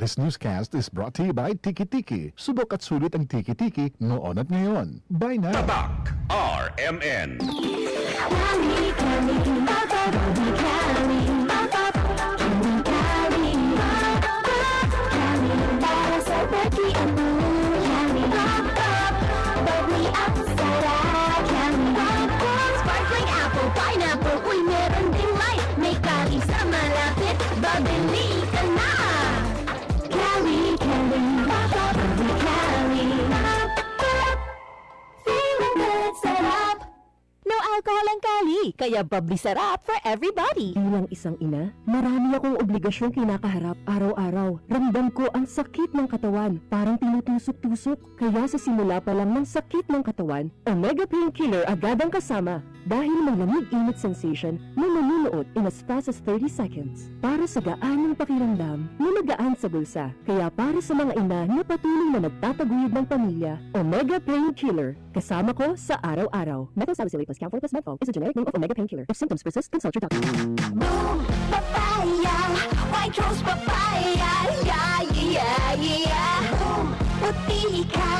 This newscast is brought to you by Tiki Tiki. Subok at sulit ang Tiki Tiki noon at ngayon. Bye now! Tatak RMN. Sparkling apple, pineapple, uy meron ding light. May kari sa malapit, babili ka na. Cali, Cali, Cali, Cali. Feeling good, sarap. No alcohol ang Cali, kaya bubbly sarap for everybody. Bilang isang ina, marami akong obligasyong kinakaharap araw-araw. Ramdam ko ang sakit ng katawan, parang tinutusok-tusok. Kaya sa simula pa lang ng sakit ng katawan, Omega Painkiller agad ang kasama. Dahil may lamig-init sensation na manunuot in as fast as 30 seconds. Para sa gaanong pakiramdam na magaan sa bulsa. Kaya para sa mga ina na patuloy na nagtataguyod ng pamilya, Omega Painkiller. Kasama ko sa araw-araw. Methotrexate plus Camphor plus Medfol is a generic name of Omega Painkiller. If symptoms persist, consult your doctor. Boom, papaya, white rose papaya, yeah, yeah, yeah. Boom, puti ka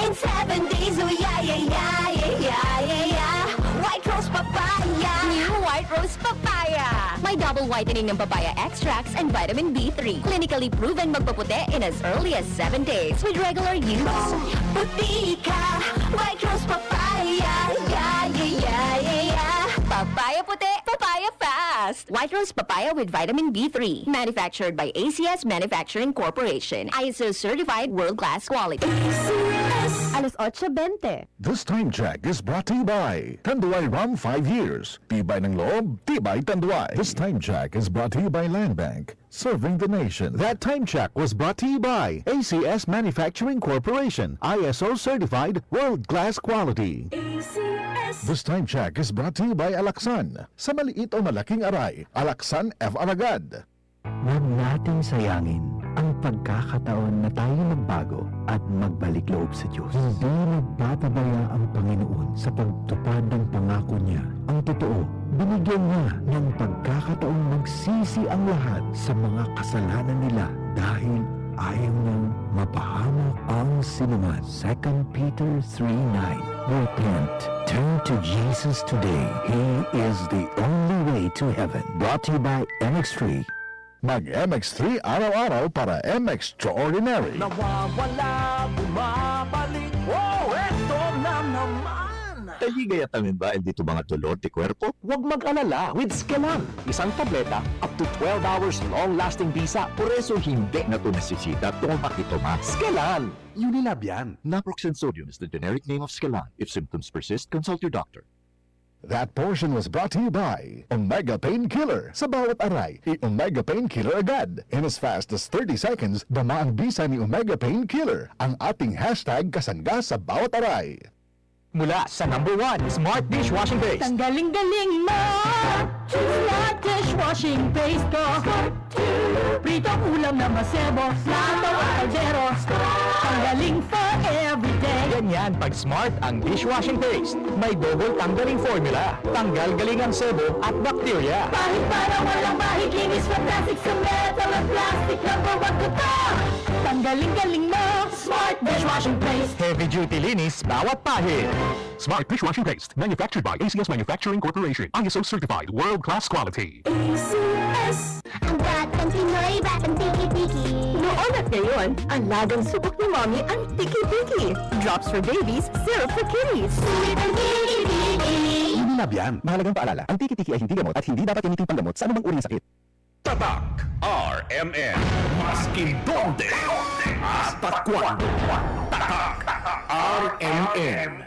in 7 days, oh yeah, yeah, yeah, yeah, yeah, yeah. White rose papaya, new white rose papaya. May double whitening ng papaya extracts and vitamin B3. Clinically proven magpaputi in as early as 7 days with regular use. Boom, puti ka, white rose papaya, yeah, yeah, yeah, yeah, yeah. Papaya puti, papaya fast. White rose papaya with vitamin B3. Manufactured by ACS Manufacturing Corporation. ISO certified world-class quality. Alas 8:20. This time check is brought to you by Tanduay Rum 5 years. Tibay ng loob, tibay Tanduay. This time check is brought to you by Land Bank, serving the nation. That time check was brought to you by ACS Manufacturing Corporation, ISO certified world-class quality. This time check is brought to you by Alaksan. Sa maliit o malaking aray, Alaksan F. Aragad. Huwag nating sayangin ang pagkakataon na tayo magbago at magbalik loob sa Diyos. Hindi nagpapabaya ang Panginoon sa pagtupad ng pangako niya. Ang totoo, binigyan niya ng pagkakataong magsisi ang lahat sa mga kasalanan nila dahil ayaw niyang mapahamak ang sinuman. 2 Peter 3:9. Repent. Turn to Jesus today. He is the only way to heaven. Brought to you by MX3. Mag-MX3 araw-araw para MX-Extraordinary. Nawawala, bumabalik, oh, eto na naman! Taligayatamin ba dito mga tulod di kwerpo? Huwag mag-alala with Skelan. Isang tableta, up to 12 hours long-lasting bisa. Por eso hindi na ito nasisita tungkol bakito ma. Skelan! Unilab yan. Naproxen sodium is the generic name of Skelan. If symptoms persist, consult your doctor. That portion was brought to you by Omega Painkiller. Sa bawat aray, i-Omega Painkiller agad. In as fast as 30 seconds, dama ang bisa ni Omega Painkiller. Ang ating hashtag kasangga sa bawat aray. Mula sa #1 Smart Dishwashing Base. Galing-galing mo! Smart dishwashing base ko. Pritong ulam na masebo. Lataw at kaldero. Tanggaling for everyday. Ganyan pag Smart ang dishwashing paste. May double tanggaling formula. Tanggal galing ang sebo at bakterya. Bahit para walang bahit. Linis fantastic sa metal at plastic na bawag ko to. Tanggaling-galing mo! Smart dishwashing base. Heavy duty linis bawat pahid. Smart Dishwashing Paste, manufactured by ACS Manufacturing Corporation, ISO certified, world-class quality. ACS, ang batang Pinoy, batang tiki-tiki. Noon at ngayon, ang lagang subok ni Mommy ang tiki-tiki. Drops for babies, syrup for kiddies. Sulit ang tiki-tiki. Unilab yan. Mahalagang paalala, ang tiki-tiki ay hindi gamot at hindi dapat gamitin panggamot sa anumang uri ng sakit. Tatak RMN. Maskin donde hasta cuando. Tatak RMN.